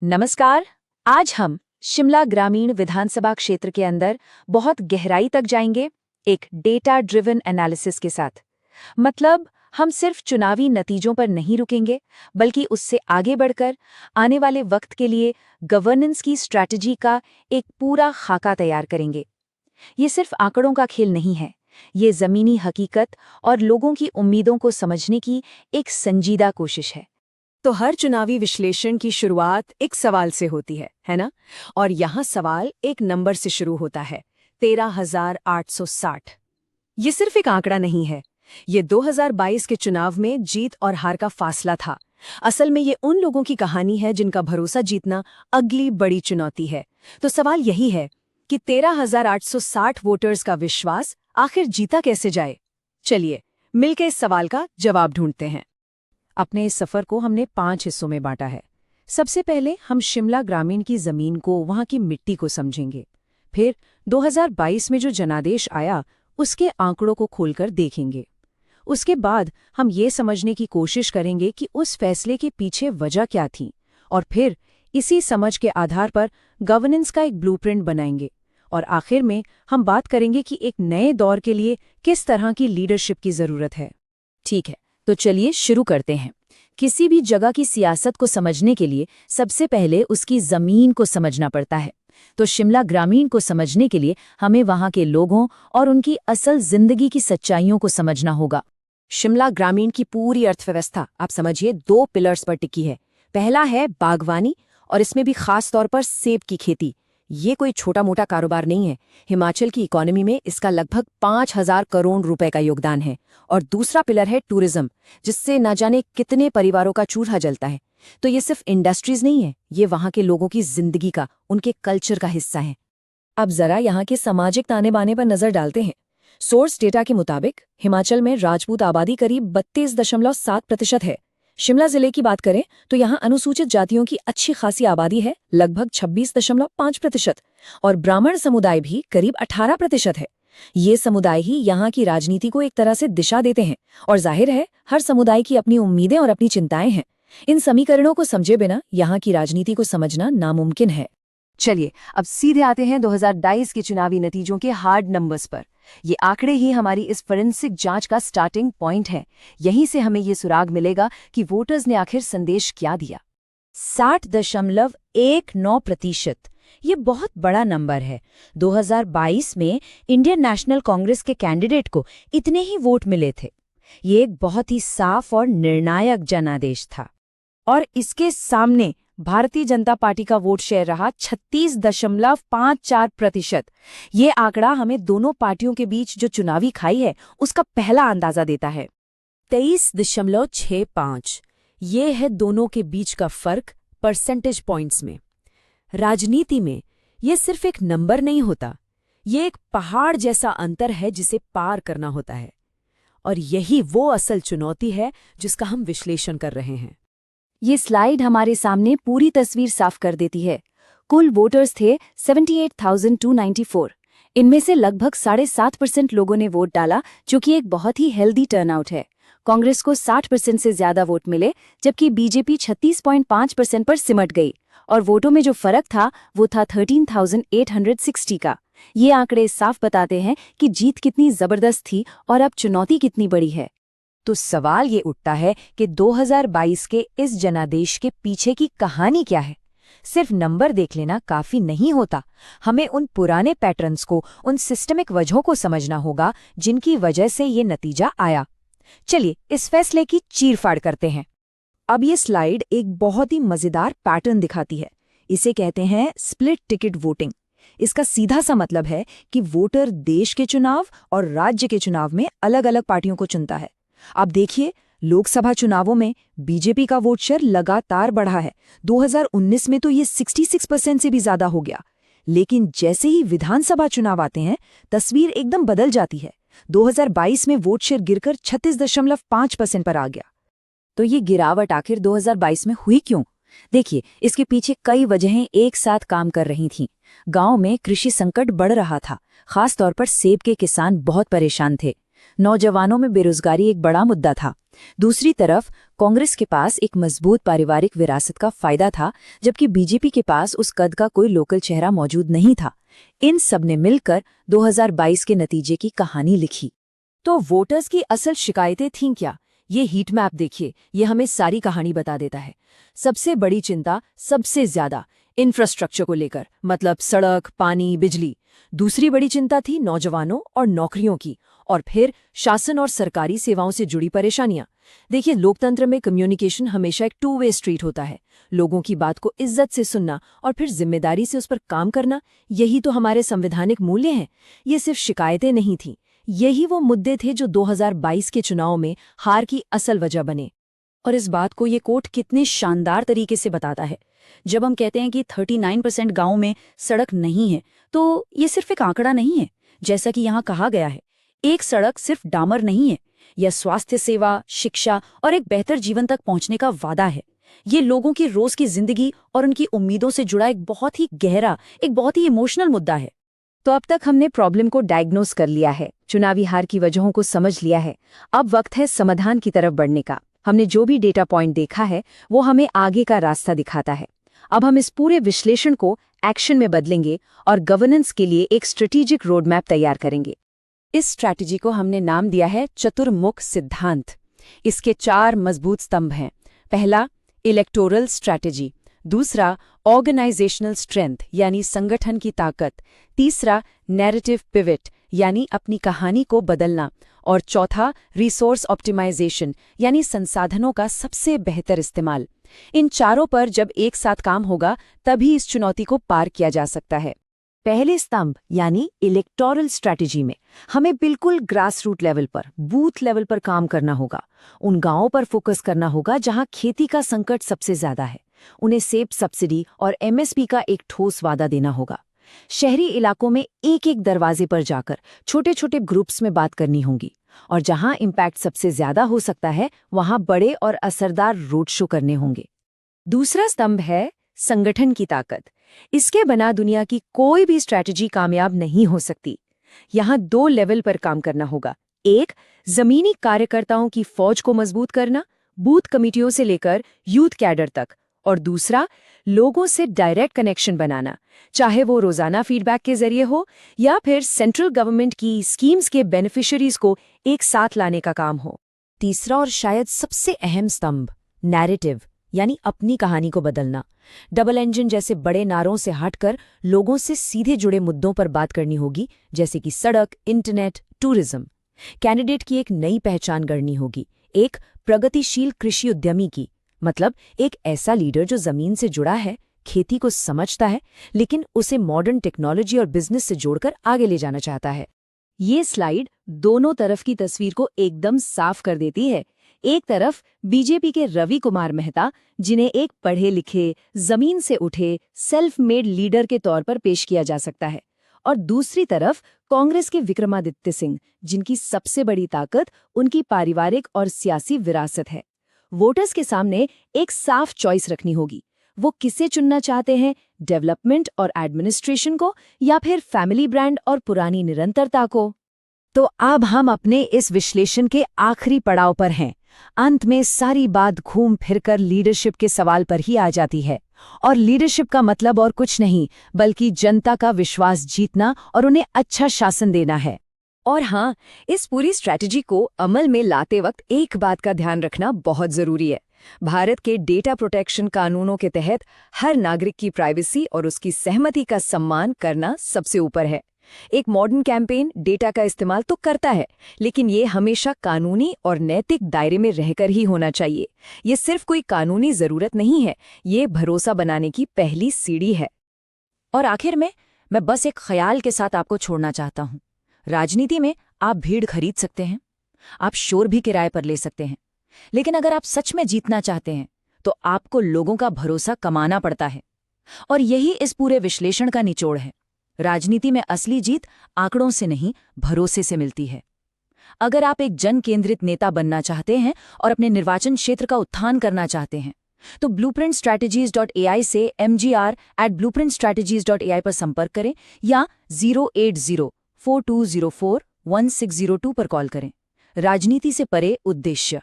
नमस्कार। आज हम शिमला ग्रामीण विधानसभा क्षेत्र के अंदर बहुत गहराई तक जाएंगे, एक डेटा ड्रिवन एनालिसिस के साथ। मतलब हम सिर्फ चुनावी नतीजों पर नहीं रुकेंगे, बल्कि उससे आगे बढ़कर आने वाले वक्त के लिए गवर्नेंस की स्ट्रैटेजी का एक पूरा खाका तैयार करेंगे। ये सिर्फ आंकड़ों का खेल नहीं है, ये जमीनी हकीकत और लोगों की उम्मीदों को समझने की एक संजीदा कोशिश है। तो हर चुनावी विश्लेषण की शुरुआत एक सवाल से होती है ना? और यहाँ सवाल एक नंबर से शुरू होता है, 13,860। ये सिर्फ एक आंकड़ा नहीं है, ये 2022 के चुनाव में जीत और हार का फासला था। असल में ये उन लोगों की कहानी है जिनका भरोसा जीतना अगली बड़ी चुनौती है। तो सवाल यही है कि 13,860 वोटर्स का विश्वास आखिर जीता कैसे जाए? चलिए मिलकर इस सवाल का जवाब ढूंढते हैं। अपने इस सफर को हमने 5 हिस्सों में बांटा है। सबसे पहले हम शिमला ग्रामीण की जमीन को, वहां की मिट्टी को समझेंगे। फिर 2022 में जो जनादेश आया, उसके आंकड़ों को खोलकर देखेंगे। उसके बाद हम ये समझने की कोशिश करेंगे कि उस फैसले के पीछे वजह क्या थी, और फिर इसी समझ के आधार पर गवर्नेंस का एक ब्लूप्रिंट बनाएंगे। और आखिर में हम बात करेंगे कि एक नए दौर के लिए किस तरह की लीडरशिप की जरूरत है। ठीक है, तो चलिए शुरू करते हैं। किसी भी जगह की सियासत को समझने के लिए सबसे पहले उसकी जमीन को समझना पड़ता है। तो शिमला ग्रामीण को समझने के लिए हमें वहां के लोगों और उनकी असल जिंदगी की सच्चाइयों को समझना होगा। शिमला ग्रामीण की पूरी अर्थव्यवस्था आप समझिए 2 पिलर्स पर टिकी है। पहला है बागवानी, और इसमें भी खास तौर पर सेब की खेती। ये कोई छोटा मोटा कारोबार नहीं है। हिमाचल की इकोनॉमी में इसका लगभग 5,000 करोड़ रुपए का योगदान है। और दूसरा पिलर है टूरिज्म, जिससे न जाने कितने परिवारों का चूल्हा जलता है। तो ये सिर्फ इंडस्ट्रीज नहीं है, ये वहाँ के लोगों की जिंदगी का, उनके कल्चर का हिस्सा है। अब जरा यहाँ के सामाजिक ताने बाने पर नजर डालते हैं। सोर्स डेटा के मुताबिक हिमाचल में राजपूत आबादी करीब 32.7% है। शिमला जिले की बात करें तो यहाँ अनुसूचित जातियों की अच्छी खासी आबादी है, लगभग 26.5%, और ब्राह्मण समुदाय भी करीब 18% है। ये समुदाय ही यहाँ की राजनीति को एक तरह से दिशा देते हैं, और जाहिर है हर समुदाय की अपनी उम्मीदें और अपनी चिंताएं हैं। इन समीकरणों को समझे बिना यहाँ की राजनीति को समझना नामुमकिन है। चलिए अब सीधे आते हैं 2022 के चुनावी नतीजों के हार्ड नंबर्स पर। ये आंकड़े ही हमारी इस फोरेंसिक जांच का स्टार्टिंग पॉइंट है। यहीं से हमें ये सुराग मिलेगा कि वोटर्स ने आखिर संदेश क्या दिया। 60.19%, ये बहुत बड़ा नंबर है। 2022 में इंडियन नेशनल कांग्रेस के कैंडिडेट को इतने ही वोट मिले थे। ये एक बहुत ही साफ और निर्णायक जनादेश था। और इसके सामने भारतीय जनता पार्टी का वोट शेयर रहा 36.54%। ये आंकड़ा हमें दोनों पार्टियों के बीच जो चुनावी खाई है, उसका पहला अंदाजा देता है। 23.65, ये है दोनों के बीच का फर्क परसेंटेज पॉइंट्स में। राजनीति में ये सिर्फ एक नंबर नहीं होता, ये एक पहाड़ जैसा अंतर है जिसे पार करना होता है। और यही वो असल चुनौती है जिसका हम विश्लेषण कर रहे हैं। ये स्लाइड हमारे सामने पूरी तस्वीर साफ कर देती है। कुल वोटर्स थे 78,294। इनमें से लगभग 7.5% लोगों ने वोट डाला, जो कि एक बहुत ही हेल्दी टर्नआउट है। कांग्रेस को 60% से ज्यादा वोट मिले, जबकि बीजेपी 36.5% पर सिमट गई। और वोटों में जो फर्क था वो था 13,860 का। ये आंकड़े साफ बताते हैं कि जीत कितनी जबरदस्त थी और अब चुनौती कितनी बड़ी है। तो सवाल ये उठता है कि 2022 के इस जनादेश के पीछे की कहानी क्या है। सिर्फ नंबर देख लेना काफी नहीं होता, हमें उन पुराने पैटर्न्स को, उन सिस्टमिक वजहों को समझना होगा जिनकी वजह से ये नतीजा आया। चलिए इस फैसले की चीरफाड़ करते हैं। अब ये स्लाइड एक बहुत ही मजेदार पैटर्न दिखाती है। इसे कहते हैं स्प्लिट टिकट वोटिंग। इसका सीधा सा मतलब है कि वोटर देश के चुनाव और राज्य के चुनाव में अलग अलग पार्टियों को चुनता है। आप देखिए, लोकसभा चुनावों में बीजेपी का वोट शेयर लगातार बढ़ा है। 2019 में तो ये 66% से भी ज्यादा हो गया। लेकिन जैसे ही विधानसभा चुनाव आते हैं, तस्वीर एकदम बदल जाती है। 2022 में वोट शेयर गिरकर 36.5% पर आ गया। तो ये गिरावट आखिर 2022 में हुई क्यों? देखिए, इसके पीछे कई वजहें एक साथ काम कर रही थीं। गांव में कृषि संकट बढ़ रहा था, खास तौर पर सेब के किसान बहुत परेशान थे। नौजवानों में बेरोजगारी एक बड़ा मुद्दा था। दूसरी तरफ कांग्रेस के पास एक मजबूत पारिवारिक विरासत का फायदा था, जबकि बीजेपी के पास उस कद का कोई लोकल चेहरा मौजूद नहीं था। इन सब ने मिलकर 2022 के नतीजे की कहानी लिखी। तो वोटर्स की असल शिकायतें थीं क्या? ये हीट मैप देखिए, ये हमें सारी कहानी बता देता है। सबसे बड़ी चिंता सबसे ज्यादा इंफ्रास्ट्रक्चर को लेकर, मतलब सड़क, पानी, बिजली। दूसरी बड़ी चिंता थी नौजवानों और नौकरियों की, और फिर शासन और सरकारी सेवाओं से जुड़ी परेशानियां। देखिए, लोकतंत्र में कम्युनिकेशन हमेशा एक टू वे स्ट्रीट होता है। लोगों की बात को इज्जत से सुनना और फिर जिम्मेदारी से उस पर काम करना, यही तो हमारे संवैधानिक मूल्य हैं। ये सिर्फ शिकायतें नहीं थीं, यही वो मुद्दे थे जो 2022 के चुनाव में हार की असल वजह बने। और इस बात को ये कोट कितने शानदार तरीके से बताता है। जब हम कहते हैं कि 39% गांव में सड़क नहीं है, तो ये सिर्फ एक आंकड़ा नहीं है। जैसा कि यहाँ कहा गया है, एक सड़क सिर्फ डामर नहीं है, यह स्वास्थ्य सेवा, शिक्षा और एक बेहतर जीवन तक पहुंचने का वादा है। ये लोगों की रोज की जिंदगी और उनकी उम्मीदों से जुड़ा एक बहुत ही गहरा, एक बहुत ही इमोशनल मुद्दा है। तो अब तक हमने प्रॉब्लम को डायग्नोस कर लिया है, चुनावी हार की वजहों को समझ लिया है। अब वक्त है समाधान की तरफ बढ़ने का। हमने जो भी डेटा पॉइंट देखा है वो हमें आगे का रास्ता दिखाता है। अब हम इस पूरे विश्लेषण को एक्शन में बदलेंगे और गवर्नेंस के लिए एक स्ट्रेटेजिक रोड मैप तैयार करेंगे। इस स्ट्रैटेजी को हमने नाम दिया है चतुर्मुख सिद्धांत। इसके 4 मजबूत स्तंभ हैं। पहला, इलेक्टोरल स्ट्रैटेजी। दूसरा, ऑर्गेनाइजेशनल स्ट्रेंथ यानी संगठन की ताकत। तीसरा, नैरेटिव पिवट यानी अपनी कहानी को बदलना। और चौथा, रिसोर्स ऑप्टिमाइजेशन यानी संसाधनों का सबसे बेहतर इस्तेमाल। इन चारों पर जब एक साथ काम होगा तभी इस चुनौती को पार किया जा सकता है। पहले स्तंभ यानी इलेक्टोरल स्ट्रैटेजी में हमें बिल्कुल ग्रास रूट लेवल पर, बूथ लेवल पर काम करना होगा। उन गांवों पर फोकस करना होगा जहां खेती का संकट सबसे ज्यादा है। उन्हें सेब सब्सिडी और एमएसपी का एक ठोस वादा देना होगा। शहरी इलाकों में एक एक दरवाजे पर जाकर छोटे छोटे ग्रुप्स में बात करनी होगी, और जहां इम्पैक्ट सबसे ज्यादा हो सकता है वहां बड़े और असरदार रोड शो करने होंगे। दूसरा स्तंभ है संगठन की ताकत। इसके बिना दुनिया की कोई भी स्ट्रैटेजी कामयाब नहीं हो सकती। यहां 2 लेवल पर काम करना होगा। एक, जमीनी कार्यकर्ताओं की फौज को मजबूत करना, बूथ कमिटियों से लेकर यूथ कैडर तक। और दूसरा, लोगों से डायरेक्ट कनेक्शन बनाना, चाहे वो रोजाना फीडबैक के जरिए हो या फिर सेंट्रल गवर्नमेंट की स्कीम्स के बेनिफिशियरीज को एक साथ लाने का काम हो। तीसरा और शायद सबसे अहम स्तंभ, नैरेटिव यानी अपनी कहानी को बदलना। डबल इंजन जैसे बड़े नारों से हटकर लोगों से सीधे जुड़े मुद्दों पर बात करनी होगी, जैसे कि सड़क, इंटरनेट, टूरिज्म। कैंडिडेट की एक नई पहचान गढ़नी होगी, एक प्रगतिशील कृषि उद्यमी की, मतलब एक ऐसा लीडर जो जमीन से जुड़ा है, खेती को समझता है, लेकिन उसे मॉडर्न टेक्नोलॉजी और बिजनेस से जोड़कर आगे ले जाना चाहता है। ये स्लाइड दोनों तरफ की तस्वीर को एकदम साफ कर देती है। एक तरफ बीजेपी के रवि कुमार मेहता, जिन्हें एक पढ़े लिखे, जमीन से उठे, सेल्फ मेड लीडर के तौर पर पेश किया जा सकता है, और दूसरी तरफ कांग्रेस के विक्रमादित्य सिंह, जिनकी सबसे बड़ी ताकत उनकी पारिवारिक और सियासी विरासत है। वोटर्स के सामने एक साफ चॉइस रखनी होगी। वो किसे चुनना चाहते हैं, डेवलपमेंट और एडमिनिस्ट्रेशन को या फिर फैमिली ब्रांड और पुरानी निरंतरता को? तो अब हम अपने इस विश्लेषण के आखिरी पड़ाव पर हैं। अंत में सारी बात घूम फिरकर लीडरशिप के सवाल पर ही आ जाती है। और लीडरशिप का मतलब और कुछ नहीं बल्कि जनता का विश्वास जीतना और उन्हें अच्छा शासन देना है। और हाँ, इस पूरी स्ट्रैटेजी को अमल में लाते वक्त एक बात का ध्यान रखना बहुत जरूरी है। भारत के डेटा प्रोटेक्शन कानूनों के तहत हर नागरिक की प्राइवेसी और उसकी सहमति का सम्मान करना सबसे ऊपर है। एक मॉडर्न कैंपेन डेटा का इस्तेमाल तो करता है, लेकिन ये हमेशा कानूनी और नैतिक दायरे में रहकर ही होना चाहिए। ये सिर्फ कोई कानूनी जरूरत नहीं है, ये भरोसा बनाने की पहली सीढ़ी है। और आखिर में मैं बस एक ख्याल के साथ आपको छोड़ना चाहता हूँ। राजनीति में आप भीड़ खरीद सकते हैं, आप शोर भी किराए पर ले सकते हैं, लेकिन अगर आप सच में जीतना चाहते हैं तो आपको लोगों का भरोसा कमाना पड़ता है। और यही इस पूरे विश्लेषण का निचोड़ है। राजनीति में असली जीत आंकड़ों से नहीं, भरोसे से मिलती है। अगर आप एक जन केंद्रित नेता बनना चाहते हैं और अपने निर्वाचन क्षेत्र का उत्थान करना चाहते हैं तो blueprintstrategies.ai से mgr@blueprintstrategies.ai पर संपर्क करें या 08042041602 पर कॉल करें। राजनीति से परे उद्देश्य।